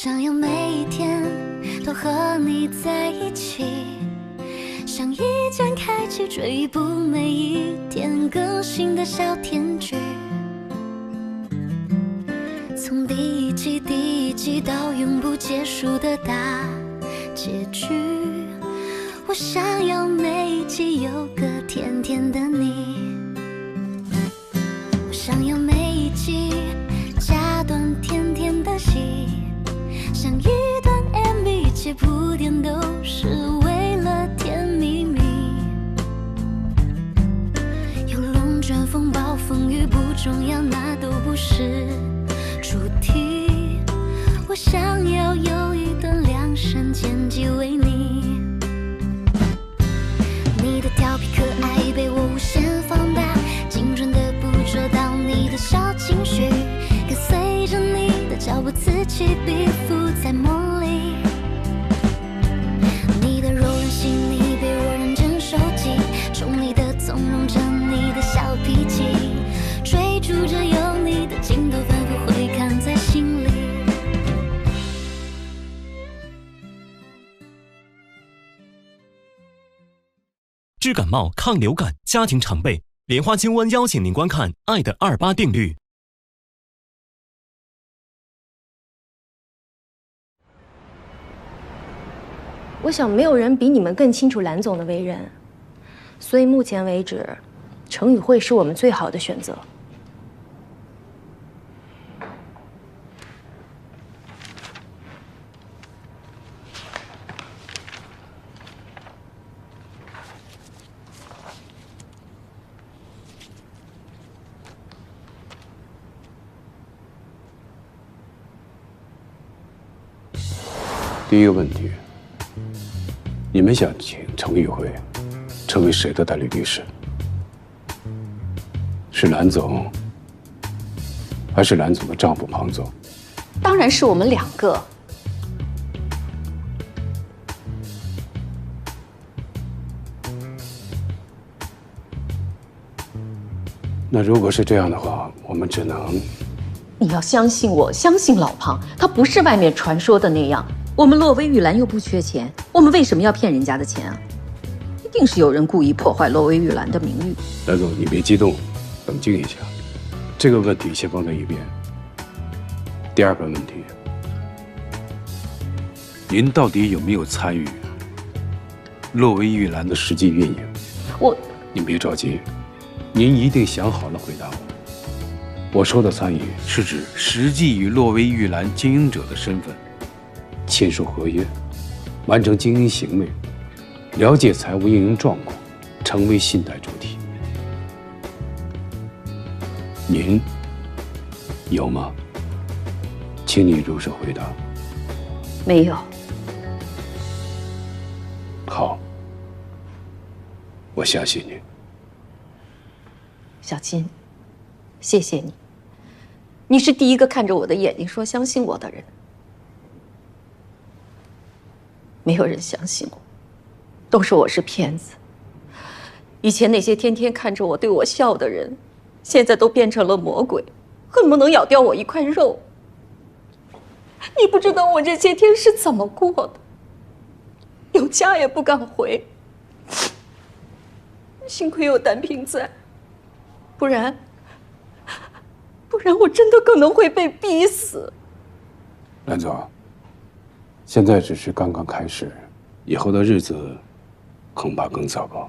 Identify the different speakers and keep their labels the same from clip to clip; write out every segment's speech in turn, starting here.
Speaker 1: 想要每一天都和你在一起，像一键开启追捕每一天更新的小甜剧，从第一季到永不结束的大结局。我想要每一集有个甜甜的你，我想要每一集加段甜甜的戏，像一段 MV， 一切铺垫都是为了甜蜜蜜。有龙卷风暴风雨不重要，那都不是主题。我想要有一段量身剪辑为你，你的调皮可爱被我无限放大，精准的捕捉到你的小情绪，跟随着你的脚步此起彼伏在梦里。你的柔软细腻被我认真收集，宠你的纵容着你的小脾气，追逐着有你的镜头反复回看在心里。
Speaker 2: 治感冒、抗流感、家庭常备，莲花清瘟邀请您观看《爱的28定律》。
Speaker 3: 我想没有人比你们更清楚蓝总的为人，所以目前为止，程宇慧是我们最好的选择。
Speaker 4: 第一个问题，你们想请程宇慧成为谁的代理律师？是蓝总，还是蓝总的丈夫庞总？
Speaker 5: 当然是我们两个。
Speaker 4: 那如果是这样的话，我们只能……
Speaker 5: 你要相信我，相信老庞，他不是外面传说的那样。我们洛威玉兰又不缺钱，我们为什么要骗人家的钱啊？一定是有人故意破坏洛威玉兰的名誉。
Speaker 4: 蓝总，你别激动，冷静一下。这个问题先放在一边。第二个问题，您到底有没有参与洛威玉兰的实际运营？您别着急，您一定想好了回答我。我说的参与是指实际与洛威玉兰经营者的身份，签署合约，完成经营行为，了解财务运营状况，成为信贷主体。您有吗？请你如实回答。
Speaker 5: 没有。
Speaker 4: 好，我相信你。
Speaker 5: 小金，谢谢你。你是第一个看着我的眼睛说相信我的人。没有人相信我，都说我是骗子。以前那些天天看着我对我笑的人，现在都变成了魔鬼，恨不能咬掉我一块肉。你不知道我这些天是怎么过的，有家也不敢回。幸亏有单平在，不然我真的可能会被逼死。
Speaker 4: 蓝总，现在只是刚刚开始，以后的日子恐怕更糟糕。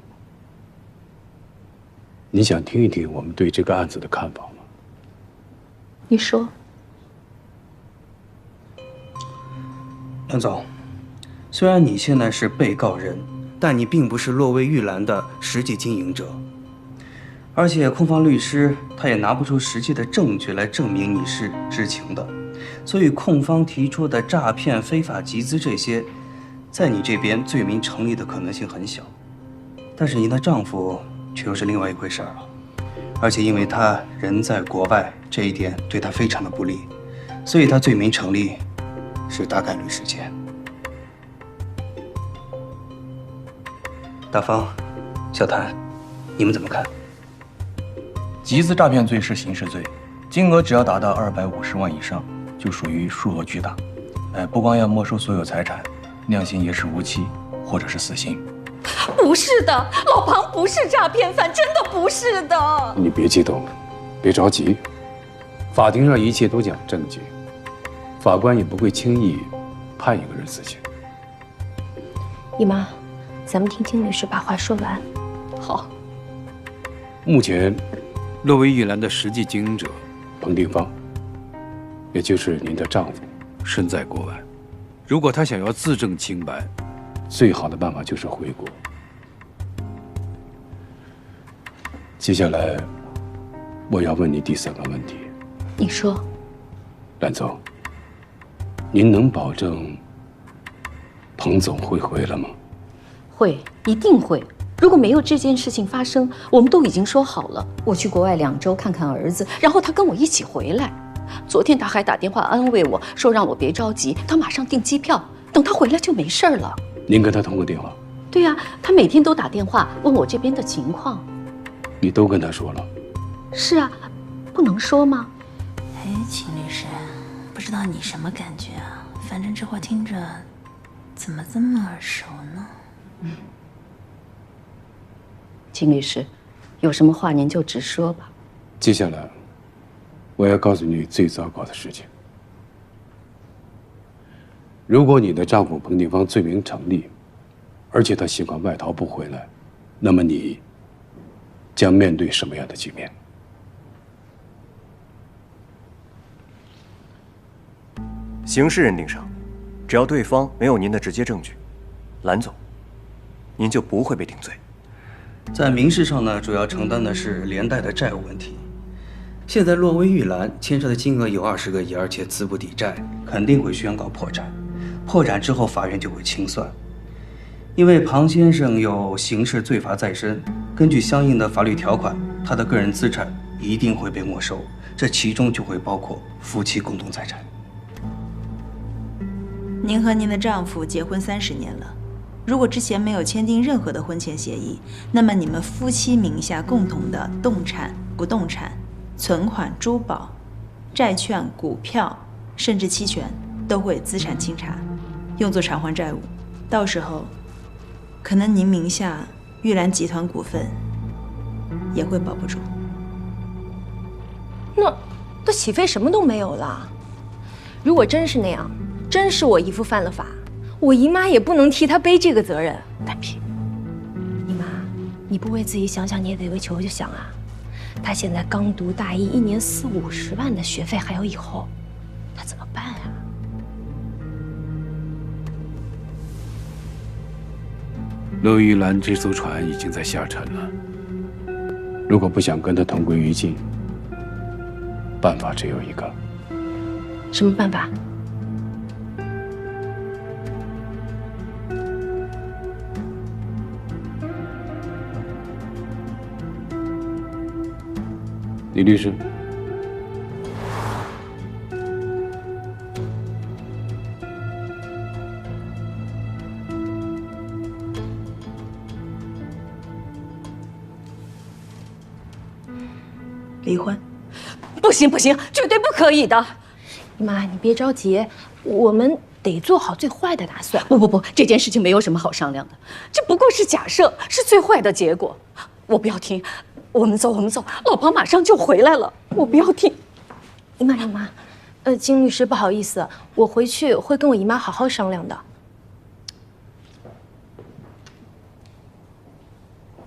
Speaker 4: 你想听一听我们对这个案子的看法吗？
Speaker 5: 你说。
Speaker 6: 蓝总，虽然你现在是被告人，但你并不是洛威玉兰的实际经营者，而且控方律师他也拿不出实际的证据来证明你是知情的，所以控方提出的诈骗、非法集资这些，在你这边罪名成立的可能性很小。但是您的丈夫却又是另外一回事了，而且因为他人在国外，这一点对他非常的不利，所以他罪名成立是大概率事件。大方、小谭，你们怎么看？
Speaker 7: 集资诈骗罪是刑事罪，金额只要达到250万以上，就属于数额巨大。不光要没收所有财产，量刑也是无期或者是死刑。
Speaker 5: 不是的，老庞不是诈骗犯，真的不是的。
Speaker 4: 你别激动，别着急，法庭上一切都讲证据，法官也不会轻易判一个人死刑。
Speaker 3: 姨妈，咱们听金律师把话说完。
Speaker 5: 好。
Speaker 4: 目前，洛威玉兰的实际经营者彭定芳，也就是您的丈夫，身在国外。如果他想要自证清白，最好的办法就是回国。接下来，我要问你第3个问题。
Speaker 3: 你说，
Speaker 4: 兰总，您能保证彭总会回来吗？
Speaker 5: 会，一定会。如果没有这件事情发生，我们都已经说好了，我去国外2周看看儿子，然后他跟我一起回来。昨天他还打电话安慰我说让我别着急，他马上订机票，等他回来就没事了。
Speaker 4: 您跟他通过电话？
Speaker 5: 对呀，他每天都打电话问我这边的情况。
Speaker 4: 你都跟他说了？
Speaker 5: 是啊，不能说吗？
Speaker 1: 哎，秦律师，不知道你什么感觉啊？反正这话听着怎么这么耳熟呢？
Speaker 5: 秦律师，有什么话您就直说吧。
Speaker 4: 接下来，我要告诉你最糟糕的事情。如果你的丈夫彭定芳罪名成立，而且他尽管外逃不回来，那么你将面对什么样的局面？
Speaker 8: 刑事认定上，只要对方没有您的直接证据，兰总，您就不会被定罪。
Speaker 6: 在民事上呢，主要承担的是连带的债务问题。现在洛威玉兰牵涉的金额有20个亿，而且资不抵债，肯定会宣告破产。破产之后，法院就会清算。因为庞先生有刑事罪罚在身，根据相应的法律条款，他的个人资产一定会被没收，这其中就会包括夫妻共同财产。
Speaker 1: 您和您的丈夫结婚30年了，如果之前没有签订任何的婚前协议，那么你们夫妻名下共同的动产、不动产、存款、珠宝、债券、股票，甚至期权，都会资产清查，用作偿还债务。到时候，可能您名下玉兰集团股份也会保不住。
Speaker 3: 那都起飞什么都没有了。如果真是那样，真是我姨父犯了法，我姨妈也不能替他背这个责任。单皮，姨妈，你不为自己想想，你也得为球球想啊。他现在刚读大一，1年40-50万的学费，还有以后，他怎么办呀？
Speaker 4: 乐玉兰这艘船已经在下沉了，如果不想跟他同归于尽，办法只有一个。
Speaker 3: 什么办法？
Speaker 4: 李律师，
Speaker 1: 离婚？
Speaker 5: 不行不行，绝对不可以的！
Speaker 3: 姨妈，你别着急，我们得做好最坏的打算。
Speaker 5: 不，这件事情没有什么好商量的，这不过是假设，是最坏的结果。我不要听，我们走，老庞马上就回来了，我不要听。
Speaker 3: 姨妈，金律师，不好意思，我回去会跟我姨妈好好商量的。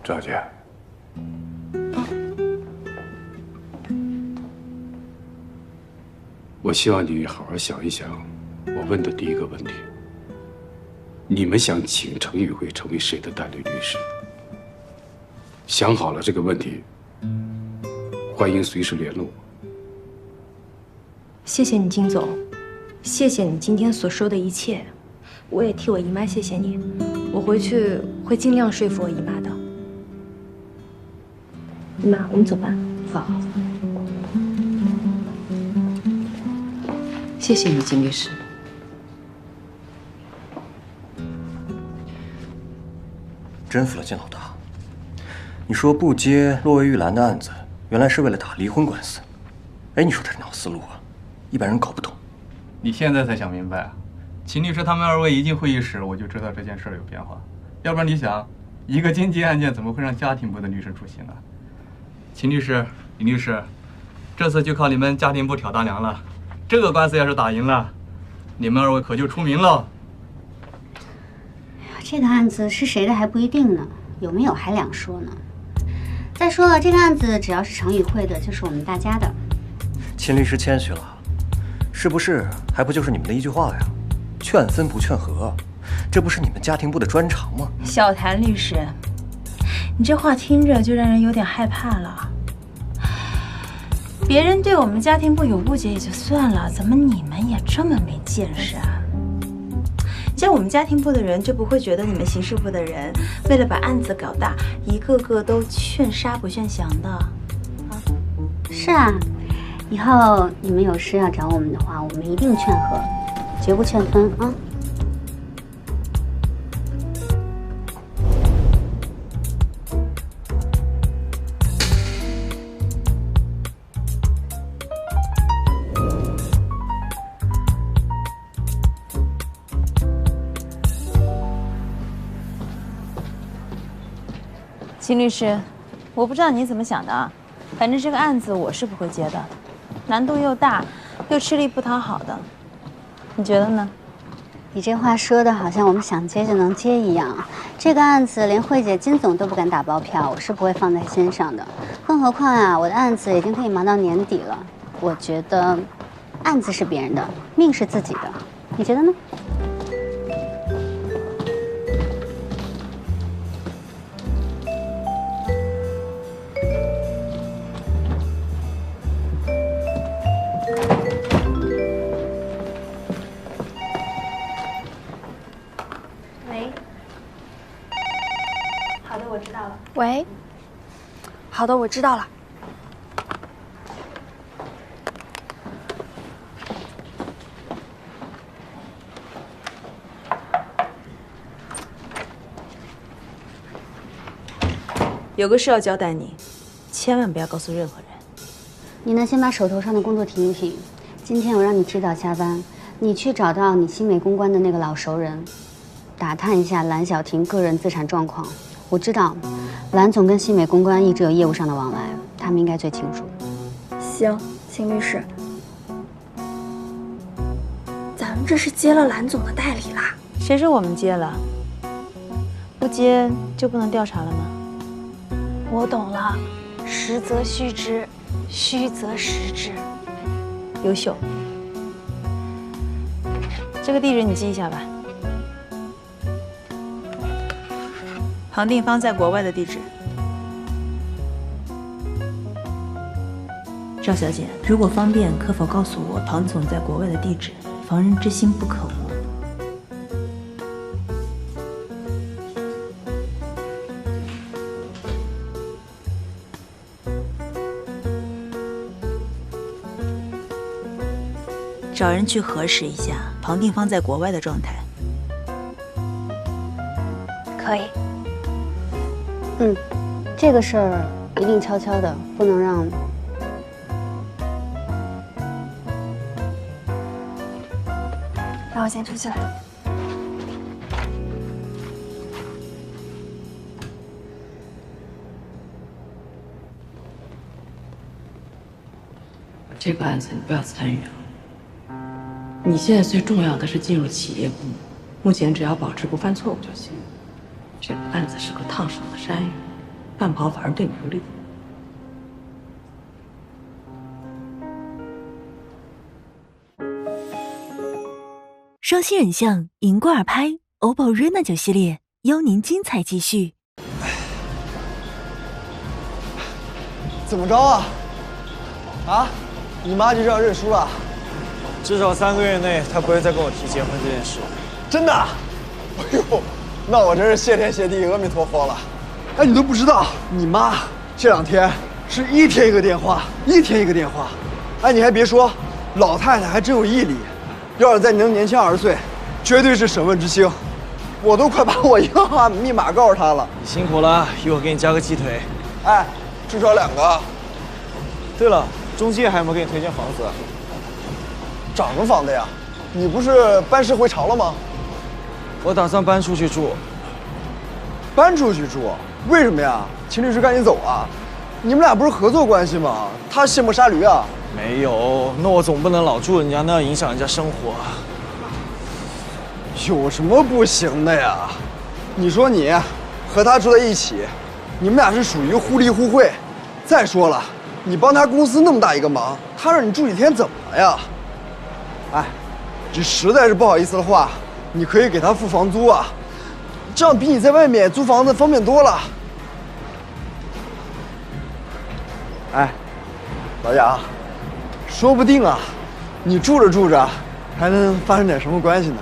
Speaker 4: 赵姐，我希望你好好想一想我问的第一个问题：你们想请程宇辉成为谁的代理律师？想好了这个问题，欢迎随时联络我。
Speaker 3: 谢谢你，金总，谢谢你今天所说的一切，我也替我姨妈谢谢你，我回去会尽量说服我姨妈的。姨妈，我们走吧。
Speaker 5: 好，谢谢你，金律师。
Speaker 8: 真服了金老大。你说不接洛威玉兰的案子，原来是为了打离婚官司。哎，你说他这脑思路啊，一般人搞不懂。
Speaker 7: 你现在才想明白啊？
Speaker 9: 秦律师他们2位一进会议室，我就知道这件事有变化。要不然你想，一个经济案件怎么会让家庭部的律师出席呢？秦律师、李律师，这次就靠你们家庭部挑大梁了。这个官司要是打赢了，你们2位可就出名了。
Speaker 10: 这个案子是谁的还不一定呢，有没有还两说呢。再说了，这个案子只要是常宇会的，就是我们大家的。
Speaker 8: 秦律师谦虚了，是不是还不就是你们的一句话呀？劝分不劝和，这不是你们家庭部的专长吗？
Speaker 11: 小谭律师，你这话听着就让人有点害怕了。别人对我们家庭部有误解也就算了，怎么你们也这么没见识啊？像我们家庭部的人就不会觉得你们刑事部的人为了把案子搞大，一个个都劝杀不劝降的啊？
Speaker 10: 是啊，以后你们有事要找我们的话，我们一定劝和，绝不劝分啊。
Speaker 11: 秦律师，我不知道你怎么想的啊，反正这个案子我是不会接的，难度又大，又吃力不讨好的，你觉得呢？
Speaker 10: 你这话说的好像我们想接就能接一样。这个案子连慧姐、金总都不敢打包票，我是不会放在心上的。更何况啊，我的案子已经可以忙到年底了。我觉得，案子是别人的，命是自己的。你觉得呢？
Speaker 3: 喂，好的，我知道了。
Speaker 11: 有个事要交代你，千万不要告诉任何人。
Speaker 10: 你呢，先把手头上的工作停一停。今天我让你提早下班，你去找到你新美公关的那个老熟人，打探一下蓝小婷个人资产状况。我知道，蓝总跟新美公关一直有业务上的往来，他们应该最清楚。
Speaker 3: 行，秦律师，咱们这是接了蓝总的代理啦。
Speaker 11: 谁说我们接了？不接就不能调查了吗？
Speaker 3: 我懂了，实则虚之，虚则实之。
Speaker 11: 优秀。这个地址你记一下吧。庞定方在国外的地址。赵小姐，如果方便，可否告诉我庞总在国外的地址？防人之心不可无。找人去核实一下庞定方在国外的状态。
Speaker 3: 可以。
Speaker 10: 这个事儿一定悄悄的，不能让。
Speaker 3: 让我先出去了。
Speaker 12: 这个案子你不要参与了。你现在最重要的是进入企业部，目前只要保持不犯错误就行。这个案子是个烫手的山芋，慢跑反而对你不利。
Speaker 13: 双星人像银冠耳拍 OPPO Reno9系列，邀您精彩继续。
Speaker 14: 怎么着啊？啊？你妈就这样认输了？
Speaker 15: 至少3个月内，她不会再跟我提结婚这件事。
Speaker 14: 真的？哎呦，那我真是谢天谢地，阿弥陀佛了。哎，你都不知道，你妈这2天是1天一个电话，1天一个电话。哎，你还别说，老太太还真有毅力。要是再能年轻20岁，绝对是审问之星。我都快把我银行卡密码告诉她了。
Speaker 15: 你辛苦了，一会儿给你加个鸡腿。
Speaker 14: 哎，至少2个。
Speaker 15: 对了，中介还有没有给你推荐房子？
Speaker 14: 找什么房子呀？你不是班师回朝了吗？
Speaker 15: 我打算搬出去住。
Speaker 14: 搬出去住？为什么呀？秦律师赶紧走啊！你们俩不是合作关系吗？他卸磨杀驴啊？
Speaker 15: 没有，那我总不能老住人家，那样影响人家生活。
Speaker 14: 有什么不行的呀？你说你和他住在一起，你们俩是属于互利互惠。再说了，你帮他公司那么大一个忙，他让你住几天怎么了呀？哎，这实在是不好意思的话，你可以给他付房租啊，这样比你在外面租房子方便多了。哎，老杨，说不定啊，你住着住着，还能发生点什么关系呢？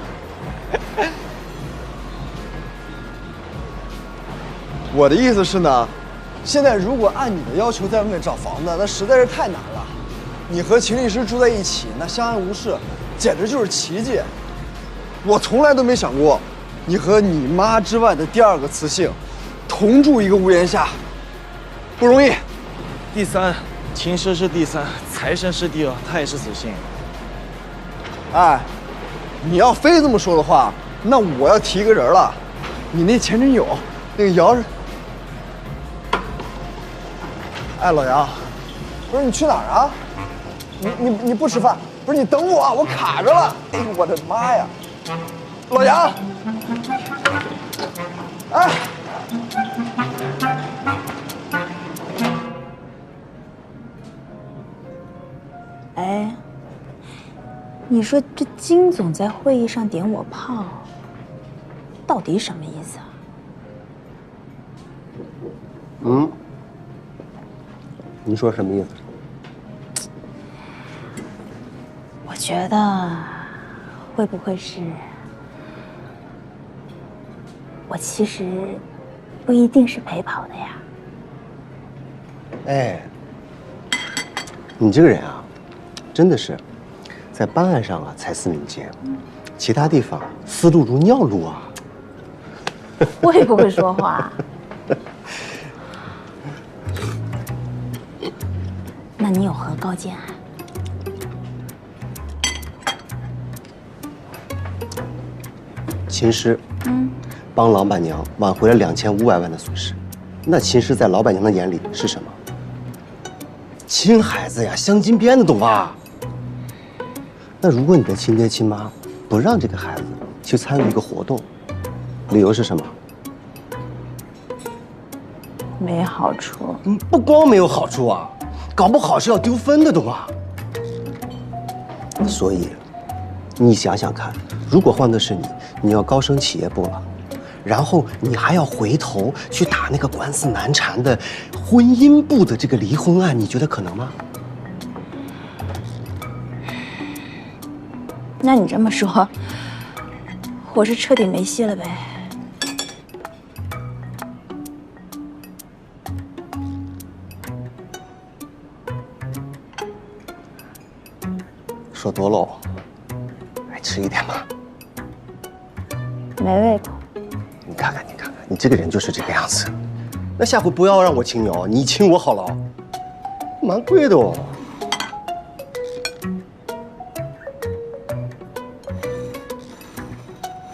Speaker 14: 我的意思是呢，现在如果按你的要求在外面找房子，那实在是太难了。你和秦律师住在一起，那相安无事，简直就是奇迹。我从来都没想过，你和你妈之外的第二个雌性，同住一个屋檐下，不容易。
Speaker 15: 第三，秦师是第三，财神是第二，他也是子姓。
Speaker 14: 哎，你要非这么说的话，那我要提个人了，你那前女友，那个姚。哎，老杨，不是你去哪儿啊？你不吃饭？不是你等我啊，我卡着了。哎呦我的妈呀！老杨，哎。
Speaker 11: 哎，你说这金总在会议上点我炮，到底什么意思啊？
Speaker 16: 嗯，你说什么意思？
Speaker 11: 我觉得会不会是我其实不一定是陪跑的呀？
Speaker 16: 哎，你这个人啊，真的是在办案上啊才思敏捷，其他地方思路如尿路啊。
Speaker 11: 会不会说话？那你有何高见啊？
Speaker 16: 秦师，帮老板娘挽回了2500万的损失，那秦师在老板娘的眼里是什么？亲孩子呀，镶金边的，懂吧？那如果你的亲爹亲妈不让这个孩子去参与一个活动，理由是什么？
Speaker 11: 没好处。
Speaker 16: 不光没有好处啊，搞不好是要丢分的，懂吧？所以，你想想看，如果换的是你，你要高升企业部了，然后你还要回头去打那个官司难缠的婚姻部的这个离婚案，你觉得可能吗？
Speaker 11: 那你这么说，我是彻底没戏了呗？
Speaker 16: 说多喽，来吃一点吧。
Speaker 11: 没胃口。
Speaker 16: 你看看，你这个人就是这个样子。那下回不要让我请你哦，你请我好了。蛮贵的哦。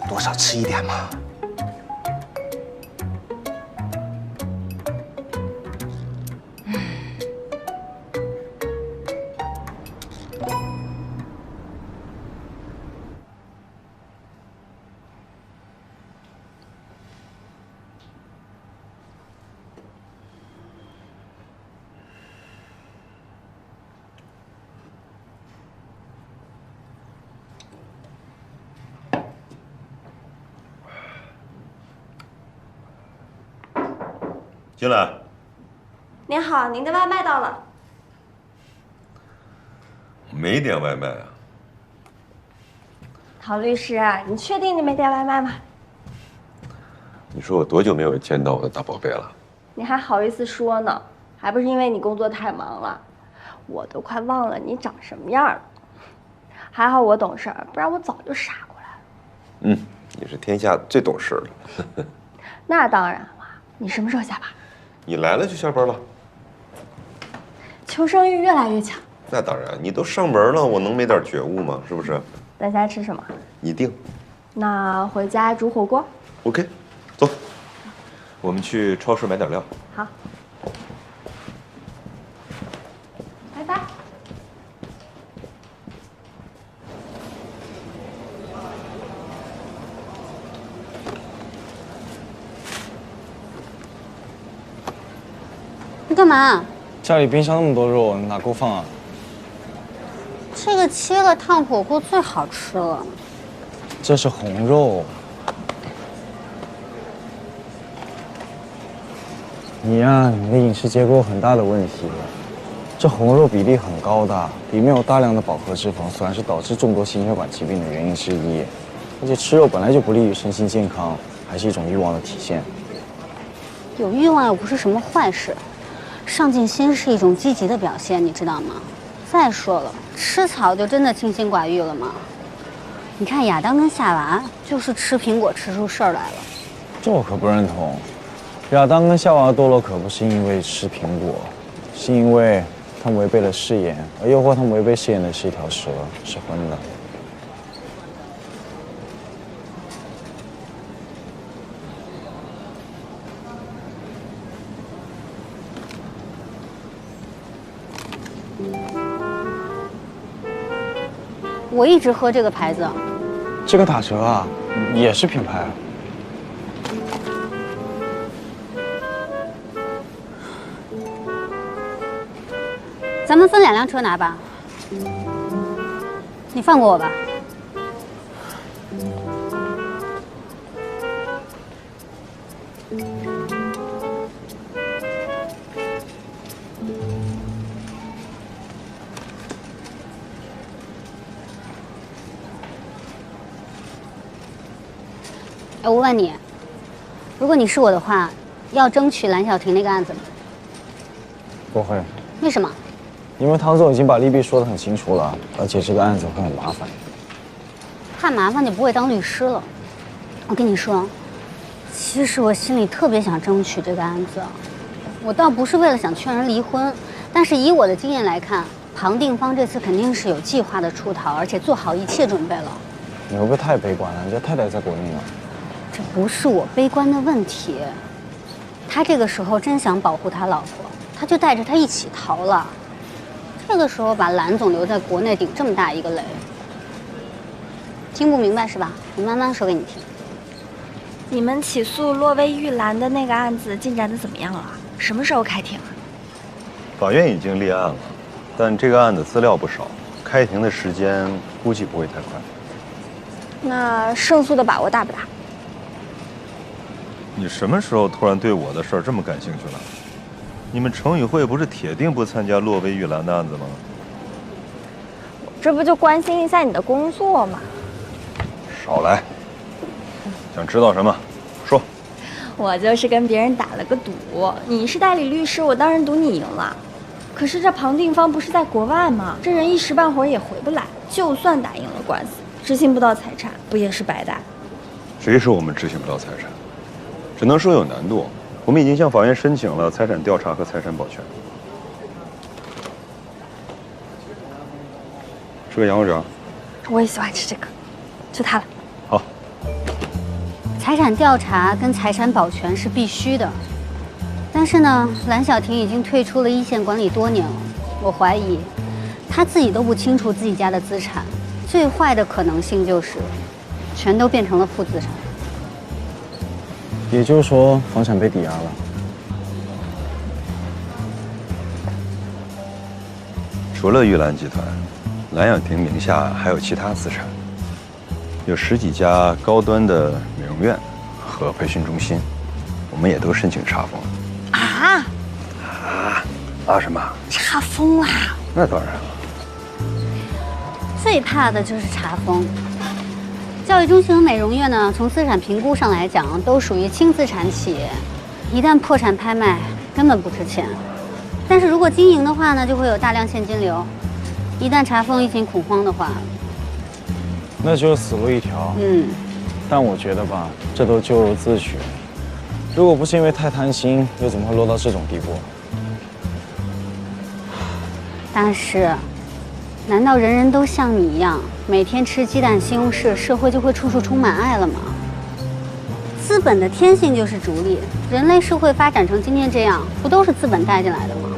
Speaker 16: 多少吃一点嘛。
Speaker 17: 进来。
Speaker 18: 您好，您的外卖到了。
Speaker 17: 没点外卖啊。
Speaker 18: 陶律师，你确定你没点外卖吗？
Speaker 17: 你说我多久没有见到我的大宝贝了？
Speaker 18: 你还好意思说呢？还不是因为你工作太忙了，我都快忘了你长什么样了。还好我懂事儿，不然我早就傻过来了。
Speaker 17: 嗯，你是天下最懂事的。
Speaker 18: 那当然了。你什么时候下班？
Speaker 17: 你来了就下班了。
Speaker 18: 求生欲越来越强。
Speaker 17: 那当然，你都上门了，我能没点觉悟吗？是不是？
Speaker 18: 咱现在吃什么？
Speaker 17: 你定。
Speaker 18: 那回家煮火锅。
Speaker 17: OK， 走，我们去超市买点料。
Speaker 18: 好。拜拜。
Speaker 10: 你干嘛？
Speaker 15: 家里冰箱那么多肉，哪够放啊？
Speaker 10: 这个切了烫火锅最好吃了。
Speaker 15: 这是红肉。你呀，你的饮食结构很大的问题。这红肉比例很高的，里面有大量的饱和脂肪酸，是导致众多心血管疾病的原因之一。而且吃肉本来就不利于身心健康，还是一种欲望的体现。
Speaker 10: 有欲望又不是什么坏事，上进心是一种积极的表现，你知道吗？再说了，吃草就真的清心寡欲了吗？你看亚当跟夏娃就是吃苹果吃出事儿来了。
Speaker 15: 这我可不认同。亚当跟夏娃堕落可不是因为吃苹果，是因为他们违背了誓言，而诱惑他们违背誓言的是一条蛇，是荤的。
Speaker 10: 我一直喝这个牌子。
Speaker 15: 这个打折啊，也是品牌。
Speaker 10: 咱们分2辆车拿吧。你放过我吧。我问你，如果你是我的话，要争取蓝小婷那个案子吗？
Speaker 15: 不会。
Speaker 10: 为什么？
Speaker 15: 因为唐总已经把利弊说得很清楚了，而且这个案子会很麻烦。
Speaker 10: 怕麻烦就不会当律师了。我跟你说，其实我心里特别想争取这个案子，我倒不是为了想劝人离婚，但是以我的经验来看，庞定方这次肯定是有计划的出逃，而且做好一切准备了。
Speaker 15: 你会不会太悲观了？人家太太在国内呢。
Speaker 10: 这不是我悲观的问题，他这个时候真想保护他老婆，他就带着他一起逃了。这个时候把蓝总留在国内顶这么大一个雷，听不明白是吧？我慢慢说给你听。
Speaker 18: 你们起诉洛薇玉兰的那个案子进展的怎么样了？什么时候开庭啊？
Speaker 17: 法院已经立案了，但这个案子资料不少，开庭的时间估计不会太快。
Speaker 18: 那胜诉的把握大不大？
Speaker 17: 你什么时候突然对我的事儿这么感兴趣了？你们城与会不是铁定不参加洛薇玉兰的案子吗？
Speaker 18: 这不就关心一下你的工作吗？
Speaker 17: 少来！想知道什么？说。
Speaker 18: 我就是跟别人打了个赌，你是代理律师，我当然赌你赢了。可是这庞定方不是在国外吗？这人一时半会儿也回不来，就算打赢了官司，执行不到财产，不也是白搭？
Speaker 17: 谁说我们执行不到财产？只能说有难度。我们已经向法院申请了财产调查和财产保全。吃个羊肉卷。
Speaker 18: 我也喜欢吃这个，就它了。
Speaker 17: 好。
Speaker 10: 财产调查跟财产保全是必须的，但是呢，蓝小婷已经退出了一线管理多年了，我怀疑她自己都不清楚自己家的资产，最坏的可能性就是全都变成了负资产。
Speaker 15: 也就是说，房产被抵押了。
Speaker 17: 除了玉兰集团，蓝小婷名下还有其他资产，有10几家高端的美容院和培训中心，我们也都申请查封。
Speaker 18: 啊
Speaker 17: 什么？
Speaker 18: 查封啦？
Speaker 17: 那当然了。
Speaker 10: 最怕的就是查封。教育中心和美容院呢，从资产评估上来讲，都属于轻资产企业，一旦破产拍卖，根本不值钱。但是如果经营的话呢，就会有大量现金流。一旦查封，疫情恐慌的话，
Speaker 15: 那就是死路一条。但我觉得吧，这都咎由自取。如果不是因为太贪心，又怎么会落到这种地步？
Speaker 10: 但是难道人人都像你一样，每天吃鸡蛋西红柿，社会就会处处充满爱了吗？资本的天性就是逐利，人类社会发展成今天这样，不都是资本带进来的吗？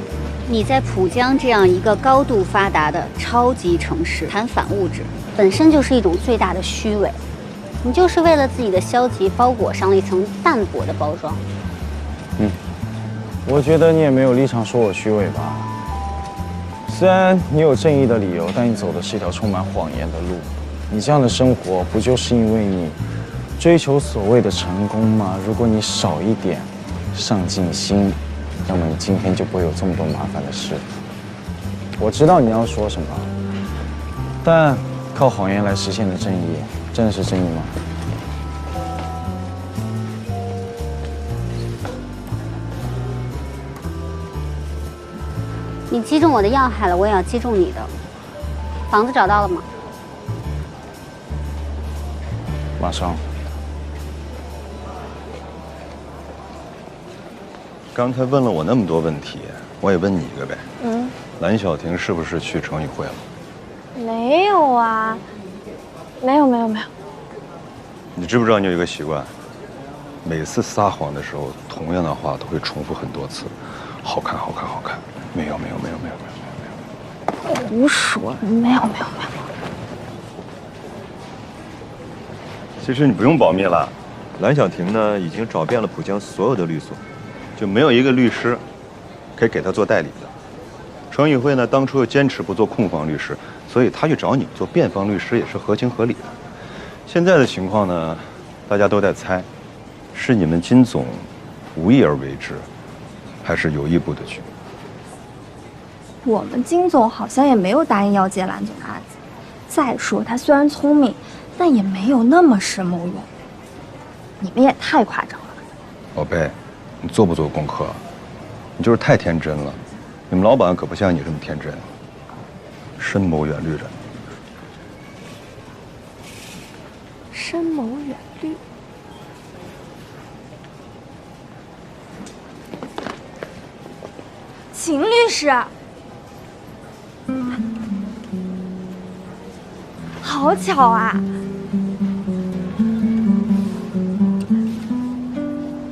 Speaker 10: 你在浦江这样一个高度发达的超级城市谈反物质，本身就是一种最大的虚伪。你就是为了自己的消极包裹上了一层淡薄的包装。
Speaker 15: 我觉得你也没有立场说我虚伪吧。虽然你有正义的理由，但你走的是一条充满谎言的路。你这样的生活，不就是因为你追求所谓的成功吗？如果你少一点上进心，那么你今天就不会有这么多麻烦的事。我知道你要说什么，但靠谎言来实现的正义，真的是正义吗？
Speaker 10: 你击中我的要害了，我也要击中你的。房子找到了吗？
Speaker 15: 马上。
Speaker 17: 刚才问了我那么多问题，我也问你一个呗。蓝小婷是不是去城议会了？
Speaker 18: 没有啊，没有。
Speaker 17: 你知不知道你有一个习惯，每次撒谎的时候，同样的话都会重复很多次，好看。没有。
Speaker 18: 胡说，没有。
Speaker 17: 其实你不用保密了，蓝小婷呢已经找遍了浦江所有的律所，就没有一个律师可以给她做代理的。城议会呢当初又坚持不做控方律师，所以他去找你做辩方律师也是合情合理的。现在的情况呢，大家都在猜，是你们金总无意而为之，还是有意布的局？
Speaker 18: 我们金总好像也没有答应要接蓝总的案子。再说他虽然聪明，但也没有那么深谋远虑。你们也太夸张了。
Speaker 17: 宝贝，你做不做功课？你就是太天真了。你们老板可不像你这么天真，深谋远虑着。
Speaker 18: 深谋远虑。秦律师，好巧啊！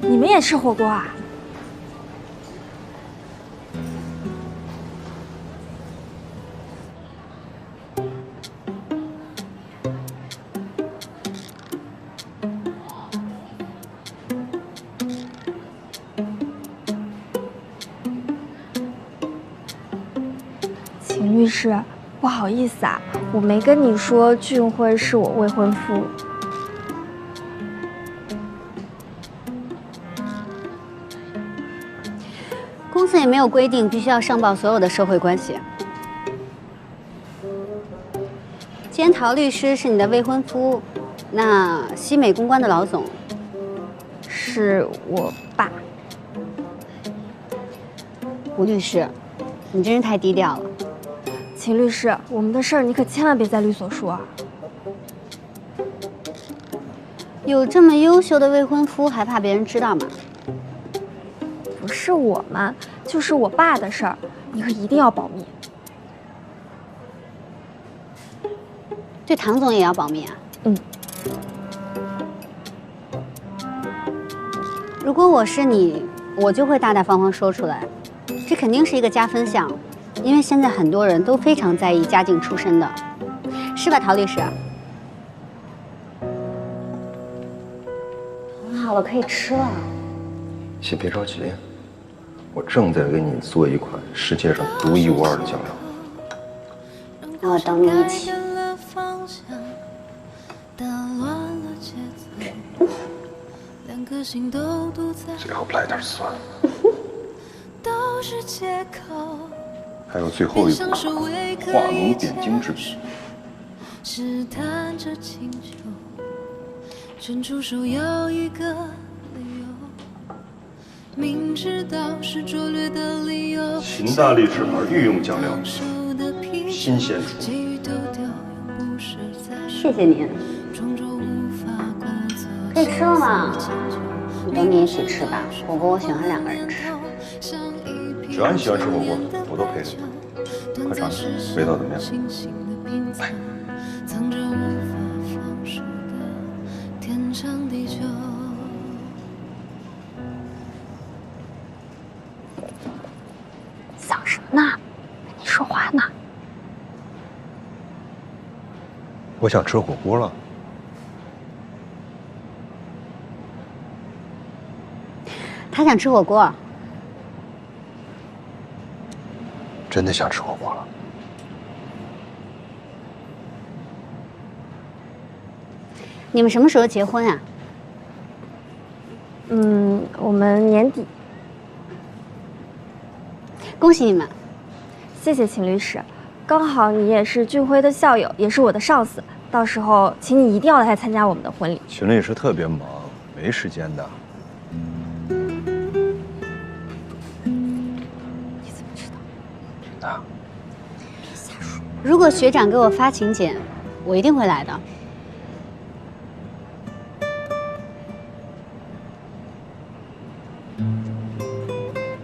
Speaker 18: 你们也吃火锅啊？秦律师，不好意思啊，我没跟你说俊辉是我未婚夫。
Speaker 10: 公司也没有规定必须要上报所有的社会关系。既然陶律师是你的未婚夫，那西美公关的老总
Speaker 18: 是我爸。
Speaker 10: 吴律师，你真是太低调了。
Speaker 18: 秦律师，我们的事儿你可千万别在律所说啊。
Speaker 10: 有这么优秀的未婚夫，还怕别人知道吗？
Speaker 18: 不是我们，就是我爸的事儿，你可一定要保密。
Speaker 10: 对唐总也要保密啊。如果我是你，我就会大大方方说出来，这肯定是一个加分项，因为现在很多人都非常在意家境出身的，是吧，陶律师？好了，可以吃了。
Speaker 17: 先别着急，我正在给你做一款世界上独一无二的酱料。
Speaker 10: 那我等你一起。
Speaker 17: 最后来点蒜。还有最后一步，画龙点睛之笔。试探着请求，伸出手要一个理由，明知道是拙劣的理由。秦大力士牌御用酱料，新鲜出。
Speaker 10: 谢谢您。可以吃了吗？我等你一起吃吧，火锅我喜欢2个人吃。
Speaker 17: 只要你喜欢吃火锅，我都陪着你。快尝尝，味道怎么样？来。
Speaker 10: 想什么呢？跟你说话呢。
Speaker 17: 我想吃火锅了。
Speaker 10: 他想吃火锅。
Speaker 17: 真的想吃火锅了。
Speaker 10: 你们什么时候结婚啊？
Speaker 18: 我们年底。
Speaker 10: 恭喜你们！
Speaker 18: 谢谢秦律师，刚好你也是俊辉的校友，也是我的上司，到时候请你一定要来参加我们的婚礼。
Speaker 17: 秦律师特别忙，没时间的。
Speaker 10: 你怎么知道？真的。如果学长给我发请柬，我一定会来的。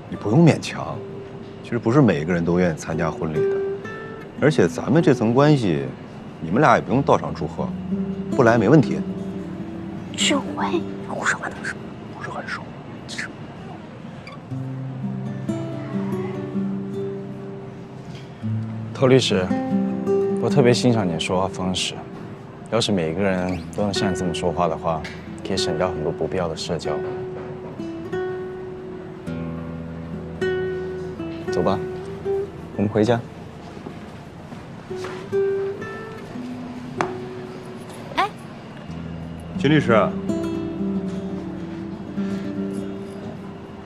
Speaker 17: 你不用勉强，其实不是每个人都愿意参加婚礼的，而且咱们这层关系，你们俩也不用到场祝贺，不来没问题。
Speaker 10: 俊辉，胡说八道什么？
Speaker 17: 不是很熟。
Speaker 15: 头律师，我特别欣赏你的说话方式。要是每个人都能像你这么说话的话，可以省掉很多不必要的社交。走吧，我们回家。
Speaker 18: 哎，
Speaker 17: 秦律师，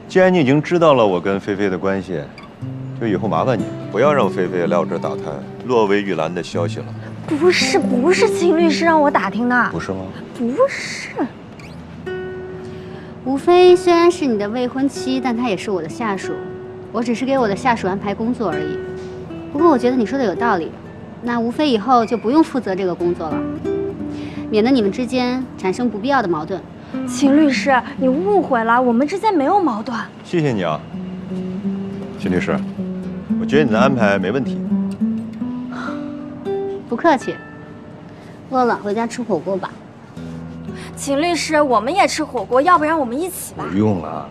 Speaker 17: 既然你已经知道了我跟菲菲的关系，就以后麻烦你不要让菲菲来我这儿打探洛维玉兰的消息了。
Speaker 18: 不是秦律师让我打听的。
Speaker 17: 不是吗？
Speaker 18: 不是。
Speaker 10: 吴非虽然是你的未婚妻，但她也是我的下属，我只是给我的下属安排工作而已。不过我觉得你说的有道理，那吴非以后就不用负责这个工作了，免得你们之间产生不必要的矛盾。
Speaker 18: 秦律师，你误会了，我们之间没有矛盾。
Speaker 17: 谢谢你啊，秦律师，我觉得你的安排没问题。
Speaker 10: 不客气。饿了，回家吃火锅吧。
Speaker 18: 秦律师，我们也吃火锅，要不然我们一起吧。
Speaker 17: 不用了。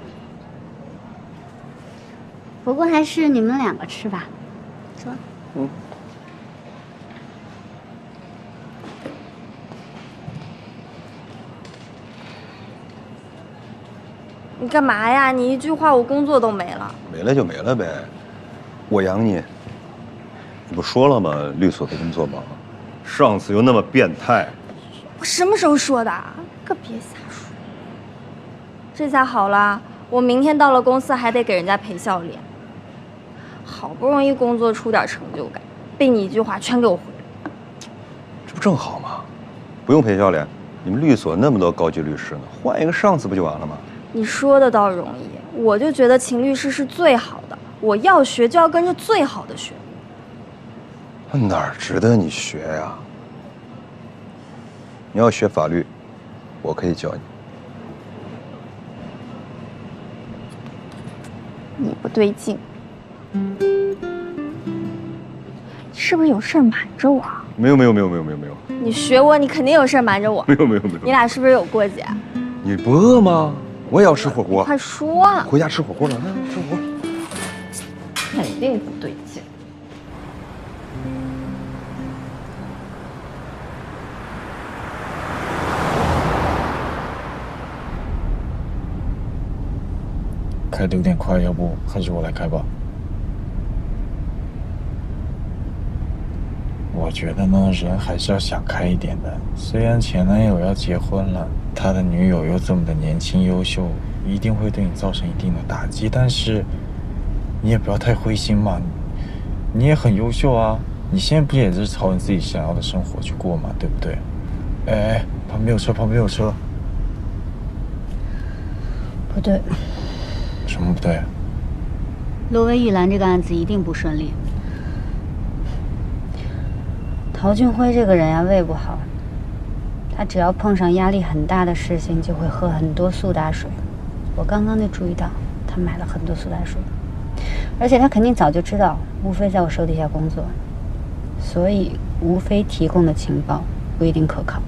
Speaker 10: 火锅还是你们两个吃吧。说。
Speaker 18: 你干嘛呀？你一句话，我工作都没了。
Speaker 17: 没了就没了呗，我养你。你不说了吗？律所的工作忙，上司又那么变态。
Speaker 18: 我什么时候说的？可别瞎说。这下好了，我明天到了公司还得给人家赔笑脸。好不容易工作出点成就感，被你一句话全给我毁了。
Speaker 17: 这不正好吗？不用赔笑脸，你们律所那么多高级律师呢，换一个上司不就完了吗？
Speaker 18: 你说的倒容易，我就觉得秦律师是最好的，我要学就要跟着最好的学。
Speaker 17: 哪儿值得你学呀？你要学法律，我可以教你。
Speaker 18: 你不对劲，是不是有事儿瞒着我？
Speaker 17: 没有。
Speaker 18: 你学我，你肯定有事儿瞒着我。
Speaker 17: 没有。
Speaker 18: 你俩是不是有过节？
Speaker 17: 你不饿吗？我也要吃火锅。
Speaker 18: 快说啊！
Speaker 17: 回家吃火锅了，来吃火锅。
Speaker 18: 肯定不对劲。
Speaker 15: 开得有点快，要不还是我来开吧。我觉得呢，人还是要想开一点的。虽然前男友要结婚了，他的女友又这么的年轻优秀，一定会对你造成一定的打击，但是你也不要太灰心嘛。你也很优秀啊，你现在不也是朝你自己想要的生活去过嘛，对不对？哎，旁边有车。
Speaker 10: 不对。
Speaker 15: 什么不对？
Speaker 10: 罗威玉兰这个案子一定不顺利。陶俊辉这个人呀，胃不好，他只要碰上压力很大的事情，就会喝很多苏打水。我刚刚就注意到，他买了很多苏打水。而且他肯定早就知道吴飞在我手底下工作，所以吴飞提供的情报不一定可靠。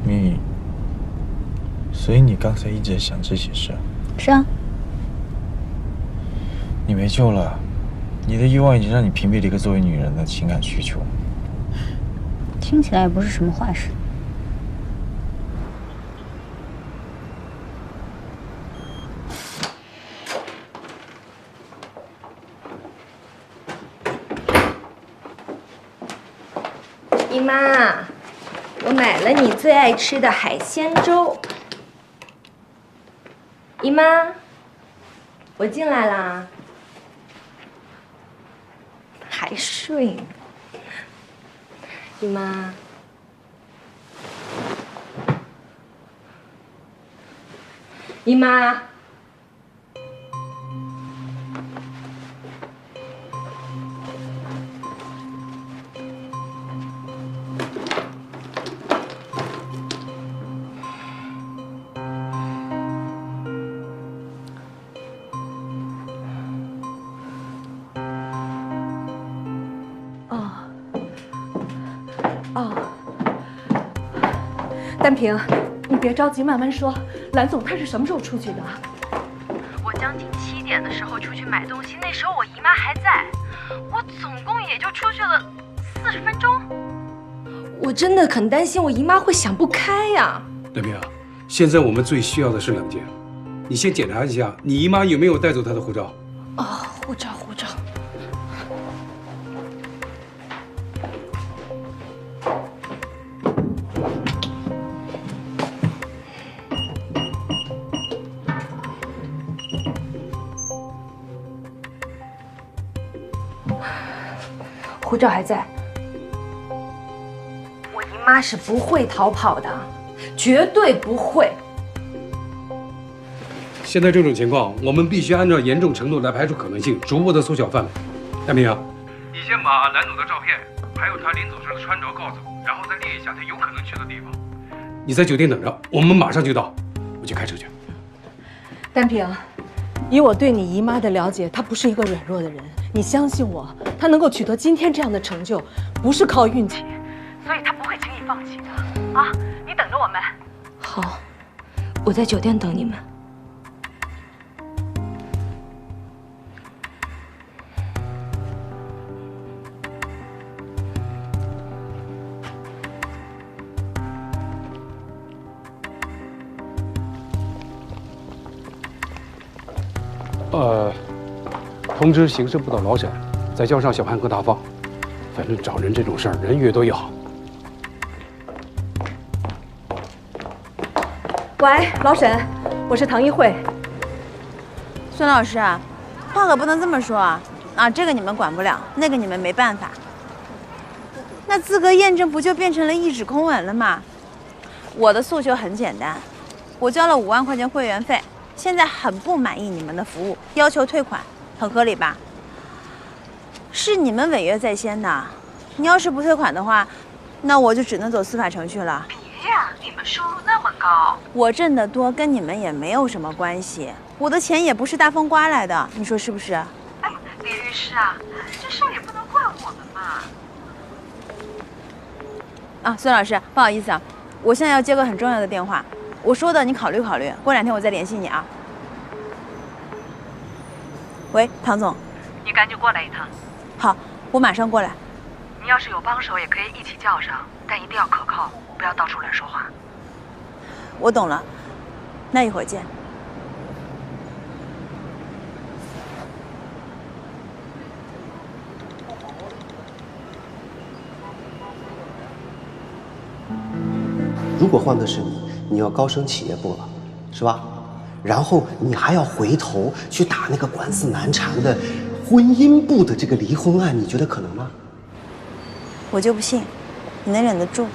Speaker 15: 咪，所以你刚才一直在想这些事？
Speaker 10: 是啊。
Speaker 15: 你没救了，你的意外已经让你屏蔽了一个作为女人的情感需求。
Speaker 10: 听起来也不是什么坏事。
Speaker 3: 姨妈，我买了你最爱吃的海鲜粥。姨妈，我进来啦。还睡呢。姨妈，姨妈，
Speaker 19: 丹平，你别着急，慢慢说。蓝总他是什么时候出去的？
Speaker 3: 我将近7点的时候出去买东西，那时候我姨妈还在，我总共也就出去了40分钟。我真的很担心我姨妈会想不开呀。
Speaker 4: 丹平，现在我们最需要的是冷静。你先检查一下，你姨妈有没有带走她的护照？
Speaker 19: 护照。护照还在。
Speaker 3: 我姨妈是不会逃跑的，绝对不会。
Speaker 4: 现在这种情况，我们必须按照严重程度来排除可能性，逐步的缩小范围。丹平，你先把蓝总的照片，还有他临走时的穿着告诉我，然后再列一下他有可能去的地方。你在酒店等着，我们马上就到。我去开车去。
Speaker 19: 丹平，以我对你姨妈的了解，她不是一个软弱的人。你相信我，她能够取得今天这样的成就，不是靠运气，所以她不会轻易放弃的。啊，你等着我们。
Speaker 3: 好，我在酒店等你们。
Speaker 4: 通知刑事部的老沈，再叫上小潘和大方。反正找人这种事儿，人越多越好。
Speaker 19: 喂，老沈，我是唐一慧。
Speaker 11: 孙老师啊，话可不能这么说啊！这个你们管不了，那个你们没办法。那资格验证不就变成了一纸空文了吗？我的诉求很简单，我交了5万块钱会员费，现在很不满意你们的服务，要求退款，很合理吧？是你们违约在先的，你要是不退款的话，那我就只能走司法程序了。
Speaker 19: 别呀，你们收入那么高，
Speaker 11: 我挣得多跟你们也没有什么关系，我的钱也不是大风刮来的，你说是不是？
Speaker 19: 哎，李律师啊，这事儿也不能怪我们嘛。
Speaker 11: 孙老师，不好意思啊，我现在要接个很重要的电话，我说的你考虑考虑，过2天我再联系你啊。喂，唐总，
Speaker 19: 你赶紧过来一趟。
Speaker 11: 好，我马上过来。
Speaker 19: 你要是有帮手，也可以一起叫上，但一定要可靠，不要到处乱说话。
Speaker 11: 我懂了，那一会儿见。
Speaker 16: 如果换的是你，你要高升企业部了，是吧？然后你还要回头去打那个官司难缠的婚姻部的这个离婚案，你觉得可能吗？
Speaker 11: 我就不信，你能忍得住。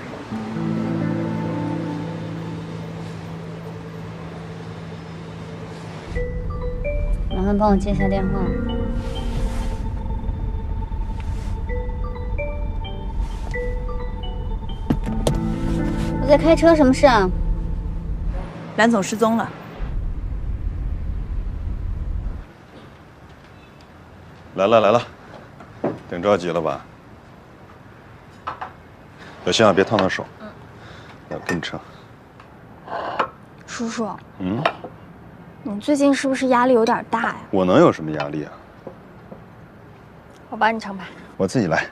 Speaker 10: 麻烦帮我接一下电话。你在开车，什么事啊？
Speaker 11: 蓝总失踪了。
Speaker 17: 来了，挺着急了吧？小心啊，别烫到手。来，我给你称。
Speaker 18: 叔叔，你最近是不是压力有点大呀？
Speaker 17: 我能有什么压力啊？
Speaker 18: 我帮你称吧。
Speaker 17: 我自己来。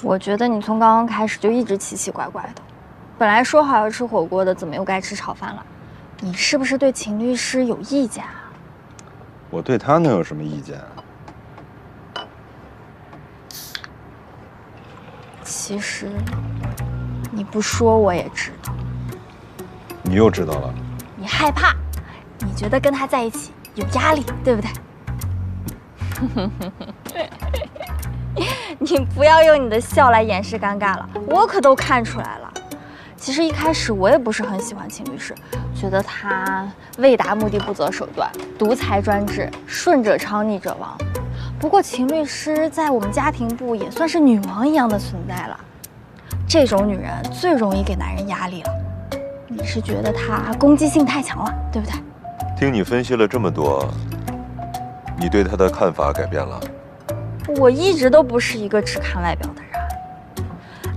Speaker 18: 我觉得你从刚刚开始就一直奇奇怪怪的，本来说好要吃火锅的，怎么又该吃炒饭了？你是不是对秦律师有意见啊？
Speaker 17: 我对他能有什么意见啊？
Speaker 18: 其实你不说我也知道。
Speaker 17: 你又知道了？
Speaker 18: 你害怕，你觉得跟他在一起有压力，对不对？你不要用你的笑来掩饰尴尬了，我可都看出来了。其实一开始我也不是很喜欢秦律师，觉得他为达目的不择手段，独裁专制，顺者昌，逆者亡。不过秦律师在我们家庭部也算是女王一样的存在了，这种女人最容易给男人压力了。你是觉得她攻击性太强了，对不对？
Speaker 17: 听你分析了这么多，你对他的看法改变了？
Speaker 18: 我一直都不是一个只看外表的人。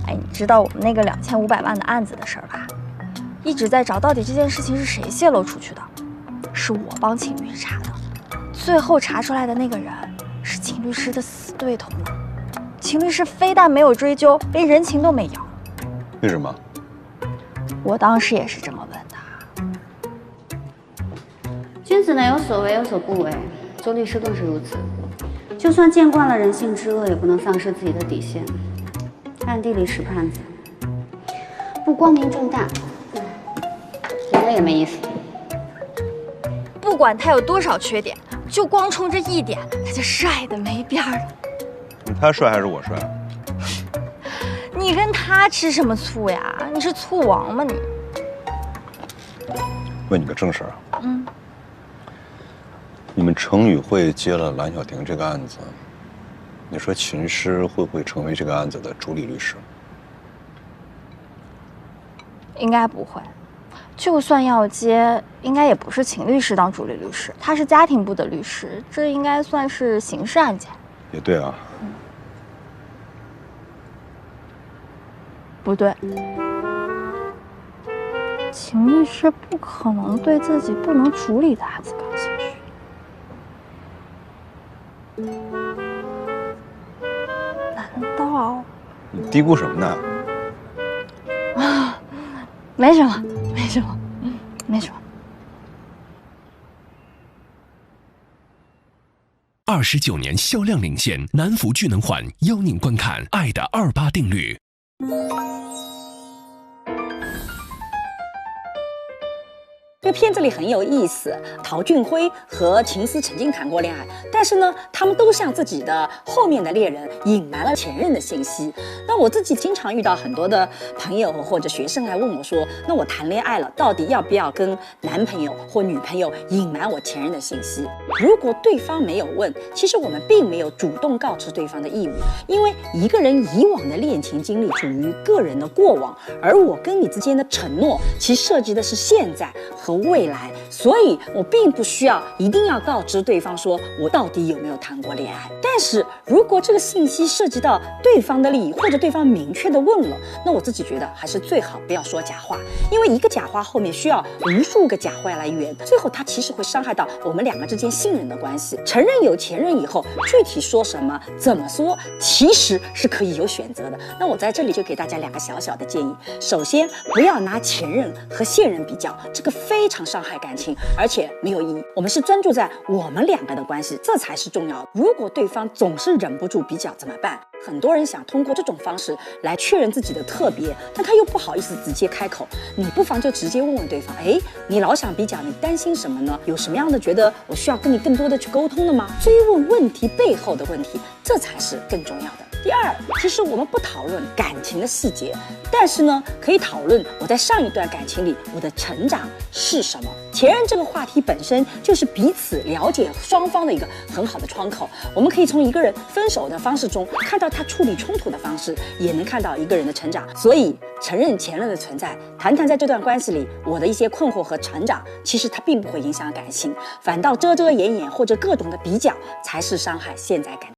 Speaker 18: 哎，你知道我们那个2500万的案子的事儿吧？一直在找到底这件事情是谁泄露出去的，是我帮秦律师查的。最后查出来的那个人是秦律师的死对头呢。秦律师非但没有追究，连人情都没要。
Speaker 17: 为什么？
Speaker 18: 我当时也是这么问的。
Speaker 10: 君子呢有所为有所不为，周律师更是如此。就算见惯了人性之恶，也不能丧失自己的底线，暗地里使绊子，不光明正大，演了也没意思。
Speaker 18: 不管他有多少缺点，就光冲这一点，他就帅的没边儿了。
Speaker 17: 他帅还是我帅？
Speaker 18: 你跟他吃什么醋呀？你是醋王吗你？
Speaker 17: 问你个正事儿啊。你们成宇会接了蓝小婷这个案子，你说秦师会不会成为这个案子的主理律师？
Speaker 18: 应该不会，就算要接，应该也不是秦律师当主理律师，他是家庭部的律师，这应该算是刑事案件。
Speaker 17: 也对啊。
Speaker 18: 不对，秦律师不可能对自己不能处理的案子感兴趣。难道？
Speaker 17: 你嘀咕什么呢？
Speaker 18: 啊，没什么，没什么，没什么。
Speaker 20: 29年销量领先，南孚聚能环邀您观看《爱的28定律》。
Speaker 21: 这个片子里很有意思，陶俊辉和秦思曾经谈过恋爱，但是呢，他们都向自己的后面的恋人隐瞒了前任的信息。那我自己经常遇到很多的朋友或者学生来问我说，那我谈恋爱了，到底要不要跟男朋友或女朋友隐瞒我前任的信息？如果对方没有问，其实我们并没有主动告知对方的义务，因为一个人以往的恋情经历属于个人的过往，而我跟你之间的承诺，其涉及的是现在和未来，所以我并不需要一定要告知对方说我到底有没有谈过恋爱。但是如果这个信息涉及到对方的利益，或者对方明确的问了，那我自己觉得还是最好不要说假话，因为一个假话后面需要无数个假话来圆，最后它其实会伤害到我们两个之间信任的关系。承认有前任以后，具体说什么怎么说，其实是可以有选择的。那我在这里就给大家2个小小的建议。首先，不要拿前任和现任比较，这个非常伤害感情，而且没有意义。我们是专注在我们两个的关系，这才是重要的。如果对方总是忍不住比较怎么办？很多人想通过这种方式来确认自己的特别，但他又不好意思直接开口。你不妨就直接问问对方，哎，你老想比较，你担心什么呢？有什么样的觉得我需要跟你更多的去沟通的吗？追问问题背后的问题，这才是更重要的。第二，其实我们不讨论感情的细节，但是呢，可以讨论我在上一段感情里我的成长是什么。前任这个话题本身就是彼此了解双方的一个很好的窗口。我们可以从一个人分手的方式中看到他处理冲突的方式，也能看到一个人的成长。所以承认前任的存在，谈谈在这段关系里我的一些困惑和成长，其实它并不会影响感情，反倒遮遮掩掩或者各种的比较才是伤害现在感情。